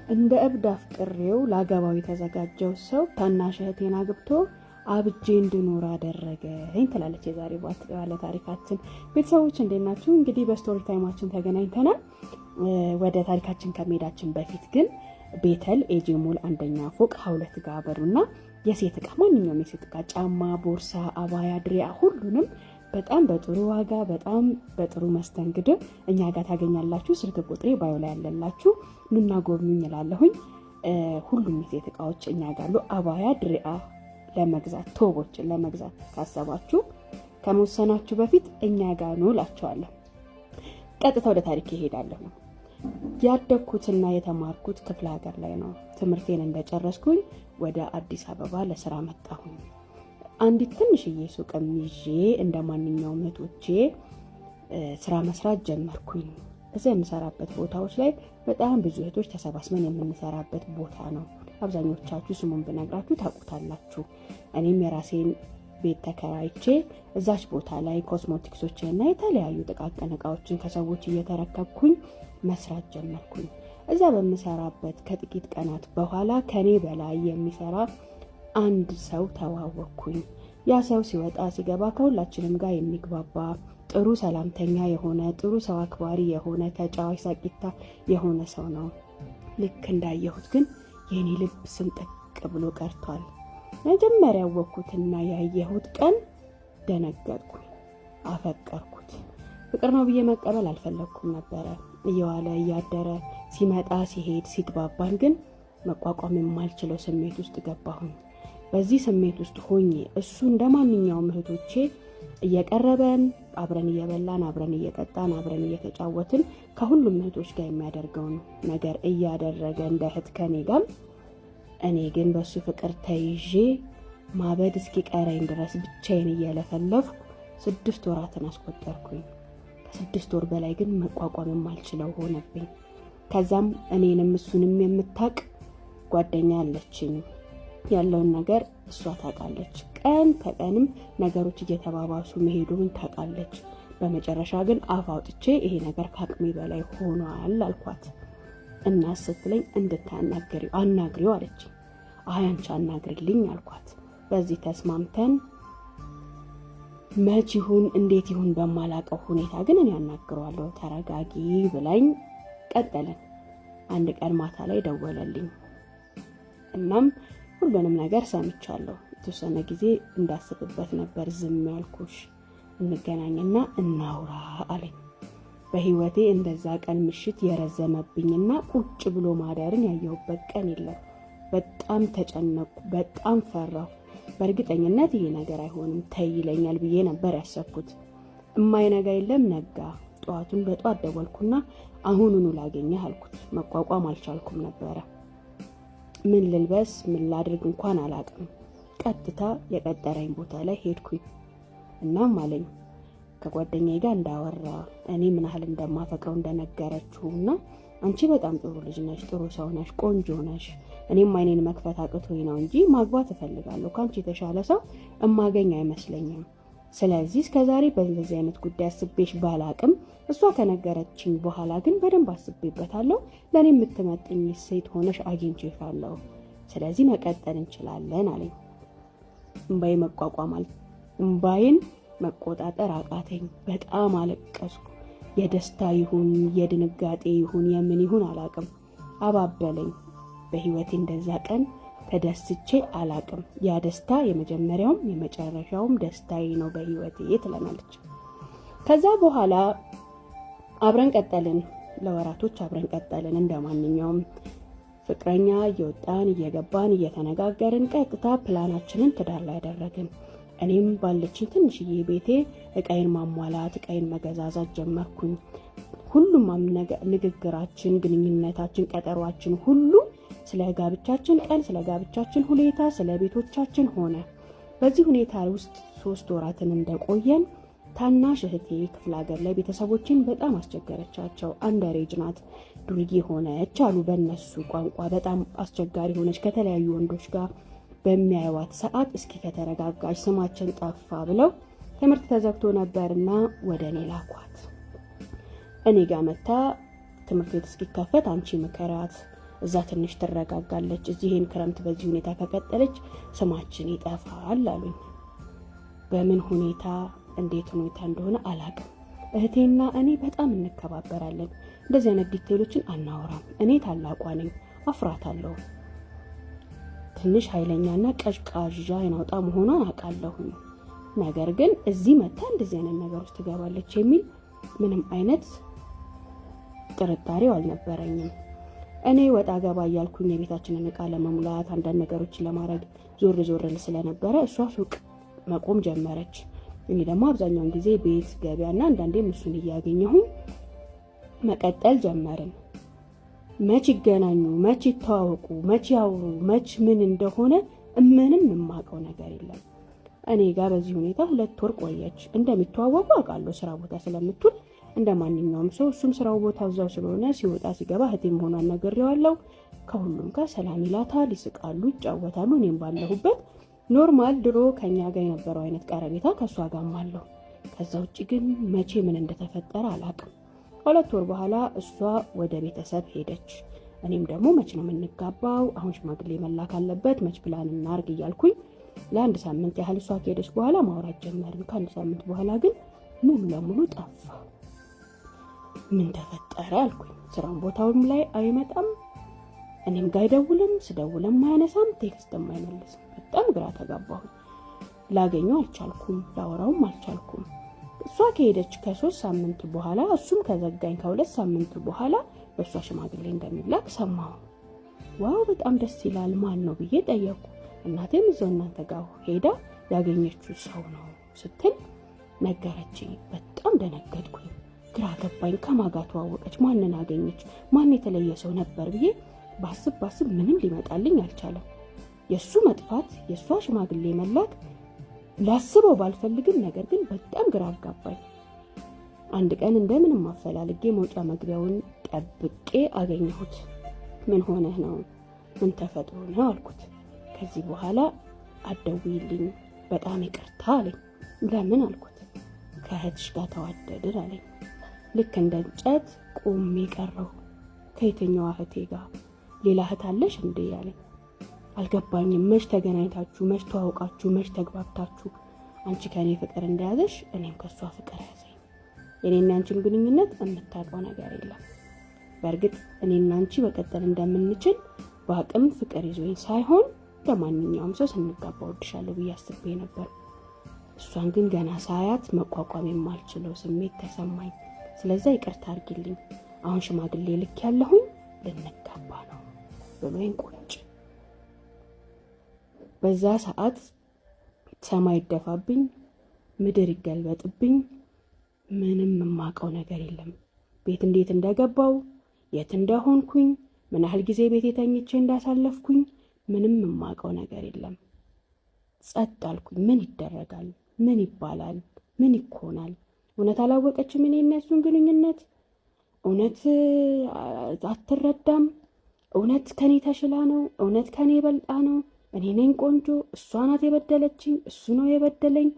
እንደ እብድ አፍቅሬው ላገባው የተዘጋጀው ሰው ታናሽ እህቴን አግብቶ አብጄ እንድኖር አደረገኝ ትላለች የዛሬ ባለ ታሪካችን። ቤተሰቦች እንዴት ናችሁ? እንግዲህ በስቶሪ ታይማችን ተገናኝተናል። ወደ ታሪካችን ከመሄዳችን በፊት ግን ቤተል ኤጂ ሞል አንደኛ ፎቅ ሀውለት ጋር በሩና የሴት እቃ ማንኛውም የሴት እቃ ጫማ፣ ቦርሳ፣ አባያ፣ ድሪያ ሁሉንም በጣም በጥሩ ዋጋ በጣም በጥሩ መስተንግዶ እኛ ጋር ታገኛላችሁ። ስልክ ቁጥሬ ባዮ ላይ ያለላችሁ ኑና ጎብኙኝ እላለሁኝ። ሁሉም የሴት እቃዎች እኛ ጋር አሉ። አባያ፣ ድሪያ ለመግዛት ቶቦችን ለመግዛት ካሰባችሁ ከመወሰናችሁ በፊት እኛ ጋር ነው እላችኋለሁ። ቀጥታ ወደ ታሪክ ይሄዳለሁ። ያደግኩትና የተማርኩት ክፍለ ሀገር ላይ ነው። ትምህርቴን እንደጨረስኩኝ ወደ አዲስ አበባ ለስራ መጣሁኝ። አንዲት ትንሽዬ ሱቅም ይዤ እንደማንኛውም እህቶቼ ስራ መስራት ጀመርኩኝ። እዚያ የምሰራበት ቦታዎች ላይ በጣም ብዙ እህቶች ተሰባስበን የምንሰራበት ቦታ ነው። አብዛኞቻችሁ ስሙን ብነግራችሁ ታውቁታላችሁ። እኔም የራሴን ቤት ተከራይቼ እዛች ቦታ ላይ ኮስሞቲክሶችንና የተለያዩ ጥቃቅን እቃዎችን ከሰዎች እየተረከብኩኝ መስራት ጀመርኩኝ። እዛ በምሰራበት ከጥቂት ቀናት በኋላ ከኔ በላይ የሚሰራ አንድ ሰው ተዋወቅኩኝ። ያ ሰው ሲወጣ ሲገባ ከሁላችንም ጋር የሚግባባ ጥሩ ሰላምተኛ የሆነ ጥሩ ሰው አክባሪ የሆነ ተጫዋች ሳቂታ የሆነ ሰው ነው። ልክ እንዳየሁት ግን የኔ ልብ ስንጥቅ ብሎ ቀርቷል። መጀመሪያ ያወቅኩትና ያየሁት ቀን ደነገጥኩኝ፣ አፈቀርኩት። ፍቅር ነው ብዬ መቀበል አልፈለኩም ነበረ። እየዋለ እያደረ ሲመጣ ሲሄድ ሲግባባን ግን መቋቋም የማልችለው ስሜት ውስጥ ገባሁኝ። በዚህ ስሜት ውስጥ ሆኜ እሱ እንደማንኛውም እህቶቼ እየቀረበን አብረን እየበላን አብረን እየጠጣን አብረን እየተጫወትን ከሁሉም እህቶች ጋር የሚያደርገውን ነገር እያደረገ እንደ እህት ከኔ ጋር፣ እኔ ግን በሱ ፍቅር ተይዤ ማበድ እስኪቀረኝ ድረስ ብቻዬን እየለፈለፍኩ 6 ወራትን አስቆጠርኩኝ። ከ6 ወር በላይ ግን መቋቋም የማልችለው ሆነብኝ። ከዛም እኔንም እሱንም የምታቅ ጓደኛ አለችኝ። ያለውን ነገር እሷ ታውቃለች። ቀን ከቀንም ነገሮች እየተባባሱ መሄዱን ታውቃለች። በመጨረሻ ግን አፍ አውጥቼ ይሄ ነገር ከአቅሜ በላይ ሆኗል አልኳት እና ስትለኝ አናግሪው አለች። አንቺ አናግሪልኝ አልኳት። በዚህ ተስማምተን መች ይሁን እንዴት ይሁን በማላቀው ሁኔታ ግን እኔ አናግረዋለሁ ተረጋጊ ብላኝ ቀጠለን። አንድ ቀን ማታ ላይ ደወለልኝ። እናም ሁሉንም ነገር ሰምቻለሁ። የተወሰነ ጊዜ እንዳስብበት ነበር ዝም ያልኩሽ፣ እንገናኝና እናውራ አለኝ። በህይወቴ እንደዛ ቀን ምሽት የረዘመብኝና ቁጭ ብሎ ማደርን ያየሁበት ቀን የለም። በጣም ተጨነቁ፣ በጣም ፈራሁ። በእርግጠኝነት ይሄ ነገር አይሆንም ተይ ይለኛል ብዬ ነበር ያሰብኩት። እማይነጋ የለም ነጋ። ጠዋቱን በጠዋት ደወልኩና አሁኑኑ ላገኘህ አልኩት። መቋቋም አልቻልኩም ነበረ። ምን ልልበስ ምን ላድርግ እንኳን አላቅም። ቀጥታ የቀጠረኝ ቦታ ላይ ሄድኩኝ። እናም አለኝ ከጓደኛዬ ጋር እንዳወራ እኔ ምን ያህል እንደማፈቅረው እንደነገረችውና አንቺ በጣም ጥሩ ልጅ ነሽ፣ ጥሩ ሰው ነሽ፣ ቆንጆ ነሽ። እኔም አይኔን መክፈት አቅቶኝ ነው እንጂ ማግባት እፈልጋለሁ። ካንቺ የተሻለ ሰው እማገኝ አይመስለኝም። ስለዚህ እስከዛሬ በዚህ አይነት ጉዳይ አስቤሽ ባላቅም እሷ ከነገረችኝ በኋላ ግን በደንብ አስቤበታለሁ። ለኔ የምትመጥኝ ሴት ሆነሽ አግኝቼሻለሁ። ስለዚህ መቀጠል እንችላለን አለኝ። እምባዬን መቆጣጠር አቃተኝ። በጣም አለቀስኩ። የደስታ ይሁን የድንጋጤ ይሁን የምን ይሁን አላቅም። አባበለኝ። በህይወቴ እንደዛ ቀን ተደስቼ አላቅም። ያ ደስታ የመጀመሪያውም የመጨረሻውም ደስታዬ ነው በህይወቴ ትለናለች። ከዛ በኋላ አብረን ቀጠልን። ለወራቶች አብረን ቀጠልን። እንደማንኛውም ፍቅረኛ እየወጣን እየገባን እየተነጋገርን ቀጥታ ፕላናችንን ትዳር ላይ ያደረግን። እኔም ባለችኝ ትንሽዬ ቤቴ እቃዬን ማሟላት እቃዬን መገዛዛት ጀመርኩኝ። ሁሉም ንግግራችን፣ ግንኙነታችን፣ ቀጠሯችን ሁሉ ስለ ጋብቻችን ቀን፣ ስለ ጋብቻችን ሁኔታ፣ ስለ ቤቶቻችን ሆነ። በዚህ ሁኔታ ውስጥ 3 ወራትን እንደቆየን ታናሽ እህቴ ክፍለ ሀገር ላይ ቤተሰቦችን በጣም አስቸገረቻቸው። አንደሬጅ ናት፣ ዱርዬ ሆነች አሉ በእነሱ ቋንቋ። በጣም አስቸጋሪ ሆነች። ከተለያዩ ወንዶች ጋር በሚያዩዋት ሰዓት እስኪ ከተረጋጋች ስማችን ጠፋ ብለው ትምህርት ተዘግቶ ነበርና ወደ እኔ ላኳት። እኔ ጋር መታ ትምህርት ቤት እስኪከፈት አንቺ ምከራት፣ እዛ ትንሽ ትረጋጋለች፣ እዚህን ክረምት በዚህ ሁኔታ ከቀጠለች ስማችን ይጠፋል አሉኝ። በምን ሁኔታ እንዴት ሁኔታ እንደሆነ አላቅም። እህቴና እኔ በጣም እንከባበራለን። እንደዚህ አይነት ዲቴሎችን አናወራም። እኔ ታላቋ ነኝ፣ አፍራታለሁ። ትንሽ ኃይለኛና ቀዥቃዣ አይናውጣ መሆኗን አውቃለሁኝ። ነገር ግን እዚህ መታ እንደዚህ አይነት ነገር ውስጥ ትገባለች የሚል ምንም አይነት ጥርጣሬው አልነበረኝም። እኔ ወጣ ገባ እያልኩኝ የቤታችንን እቃ ለመሙላት አንዳንድ ነገሮችን ለማድረግ ዞር ዞር ስለነበረ እሷ ሱቅ መቆም ጀመረች። እኔ ደግሞ አብዛኛውን ጊዜ ቤት ገበያና አንዳንዴም እሱን እያገኘሁኝ መቀጠል ጀመርን። መች ይገናኙ፣ መች ይተዋወቁ፣ መች ያውሩ፣ መች ምን እንደሆነ ምንም የማውቀው ነገር የለም። እኔ ጋር በዚህ ሁኔታ 2 ወር ቆየች። እንደሚተዋወቁ አውቃለሁ፣ ስራ ቦታ ስለምትውል እንደ ማንኛውም ሰው። እሱም ስራው ቦታ እዛው ስለሆነ ሲወጣ ሲገባ እህቴ መሆኗን ነግሬዋለሁ። ከሁሉም ጋር ሰላም ይላታል፣ ይስቃሉ፣ ይጫወታሉ። እኔም ባለሁበት ኖርማል ድሮ ከኛ ጋር የነበረው አይነት ቀረቤታ ከእሷ ጋርም አለው። ከዛ ውጭ ግን መቼ ምን እንደተፈጠረ አላውቅም። 2 ወር በኋላ እሷ ወደ ቤተሰብ ሄደች። እኔም ደግሞ መች ነው የምንጋባው? አሁን ሽማግሌ መላክ አለበት፣ መች ፕላን እናርግ እያልኩኝ ለ1 ሳምንት ያህል እሷ ከሄደች በኋላ ማውራት ጀመርን። ከ1 ሳምንት በኋላ ግን ሙሉ ለሙሉ ጠፋ። ምን ተፈጠረ አልኩኝ። ስራውን ቦታውም ላይ አይመጣም፣ እኔም ጋር አይደውልም፣ ስደውልም አያነሳም፣ ቴክስትም አይመልስም። በጣም ግራ ተጋባሁ። ላገኘው አልቻልኩም፣ ላወራውም አልቻልኩም። እሷ ከሄደች ከ3 ሳምንት በኋላ እሱም ከዘጋኝ ከ2 ሳምንት በኋላ በእሷ ሽማግሌ እንደሚላክ ሰማሁ። ዋው በጣም ደስ ይላል፣ ማን ነው ብዬ ጠየቁ። እናቴም እዛው እናንተ ጋር ሄዳ ያገኘችው ሰው ነው ስትል ነገረችኝ። በጣም ደነገጥኩኝ፣ ግራ ገባኝ። ከማን ጋር ተዋወቀች? ማንን አገኘች? ማን የተለየ ሰው ነበር ብዬ ባስብ ምንም ሊመጣልኝ አልቻለም። የእሱ መጥፋት፣ የእሷ ሽማግሌ መላክ ላስበው ባልፈልግም ነገር ግን በጣም ግራ አጋባኝ። አንድ ቀን እንደምንም አፈላልጌ መውጫ መግቢያውን ጠብቄ አገኘሁት። ምን ሆነህ ነው? ምን ተፈጥሮ ነው አልኩት። ከዚህ በኋላ አትደውይልኝ፣ በጣም ይቅርታ አለኝ። ለምን አልኩት። ከእህትሽ ጋር ተዋደድን አለኝ። ልክ እንደ እንጨት ቆሜ ቀረሁ። ከየትኛዋ እህቴ ጋር? ሌላ እህት አለሽ እንዴ አለኝ። አልገባኝም። መች ተገናኝታችሁ፣ መች ተዋውቃችሁ፣ መች ተግባብታችሁ? አንቺ ከእኔ ፍቅር እንደያዘሽ እኔም ከእሷ ፍቅር ያዘኝ። የኔና አንቺን ግንኙነት የምታውቀው ነገር የለም። በእርግጥ እኔና አንቺ በቀጠል እንደምንችል በአቅም ፍቅር ይዞኝ ሳይሆን ለማንኛውም ሰው ስንጋባ ወድሻለሁ ብዬ አስቤ ነበር። እሷን ግን ገና ሳያት መቋቋም የማልችለው ስሜት ተሰማኝ። ስለዛ ይቅርታ አድርጊልኝ፣ አሁን ሽማግሌ ልክ ያለሁኝ ልንጋባ ነው ብሎኝ ቁጭ። በዛ ሰዓት ሰማይ ይደፋብኝ፣ ምድር ይገልበጥብኝ። ምንም የማውቀው ነገር የለም። ቤት እንዴት እንደገባው፣ የት እንደሆንኩኝ፣ ምን ያህል ጊዜ ቤት ተኝቼ እንዳሳለፍኩኝ ምንም የማውቀው ነገር የለም። ጸጥ አልኩኝ። ምን ይደረጋል? ምን ይባላል? ምን ይኮናል? እውነት አላወቀችም እኔና እሱን ግንኙነት? እውነት አትረዳም? እውነት ከኔ ተሽላ ነው? እውነት ከኔ በልጣ ነው? እኔ ነኝ ቆንጆ፣ እሷ ናት የበደለችኝ፣ እሱ ነው የበደለኝ?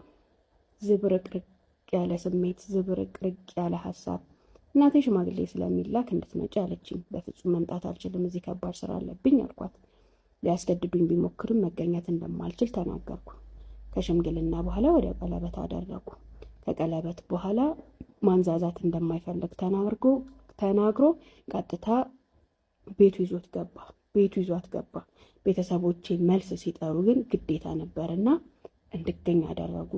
ዝብርቅርቅ ያለ ስሜት፣ ዝብርቅርቅ ያለ ሀሳብ። እናቴ ሽማግሌ ስለሚላክ እንድትመጪ አለችኝ። በፍጹም መምጣት አልችልም፣ እዚህ ከባድ ስራ አለብኝ አልኳት። ሊያስገድዱኝ ቢሞክርም መገኘት እንደማልችል ተናገርኩ። ከሽምግልና በኋላ ወደ ቀለበት አደረጉ። ከቀለበት በኋላ ማንዛዛት እንደማይፈልግ ተናግሮ ቀጥታ ቤቱ ይዟት ገባ። ቤተሰቦቼ መልስ ሲጠሩ ግን ግዴታ ነበርና እንድገኝ አደረጉ።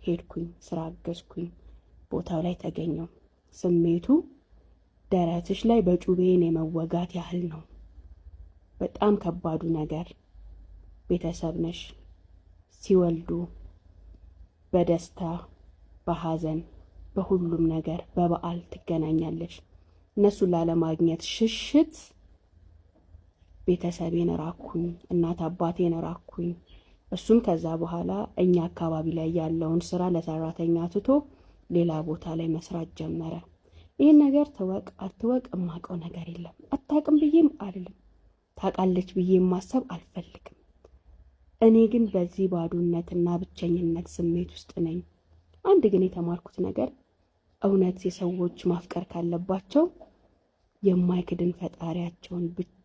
ሄድኩኝ፣ ስራ አገዝኩኝ፣ ቦታው ላይ ተገኘው። ስሜቱ ደረትሽ ላይ በጩቤን የመወጋት ያህል ነው። በጣም ከባዱ ነገር ቤተሰብ ነሽ። ሲወልዱ በደስታ በሐዘን በሁሉም ነገር በበዓል ትገናኛለሽ። እነሱን ላለማግኘት ሽሽት ቤተሰቤን ራኩኝ፣ እናት አባቴን ራኩኝ። እሱም ከዛ በኋላ እኛ አካባቢ ላይ ያለውን ስራ ለሰራተኛ ትቶ ሌላ ቦታ ላይ መስራት ጀመረ። ይህን ነገር ትወቅ አትወቅ የማውቀው ነገር የለም። አታውቅም ብዬም አልልም፣ ታውቃለች ብዬ ማሰብ አልፈልግም። እኔ ግን በዚህ ባዶነትና ብቸኝነት ስሜት ውስጥ ነኝ። አንድ ግን የተማርኩት ነገር እውነት የሰዎች ማፍቀር ካለባቸው የማይክድን ፈጣሪያቸውን ብቻ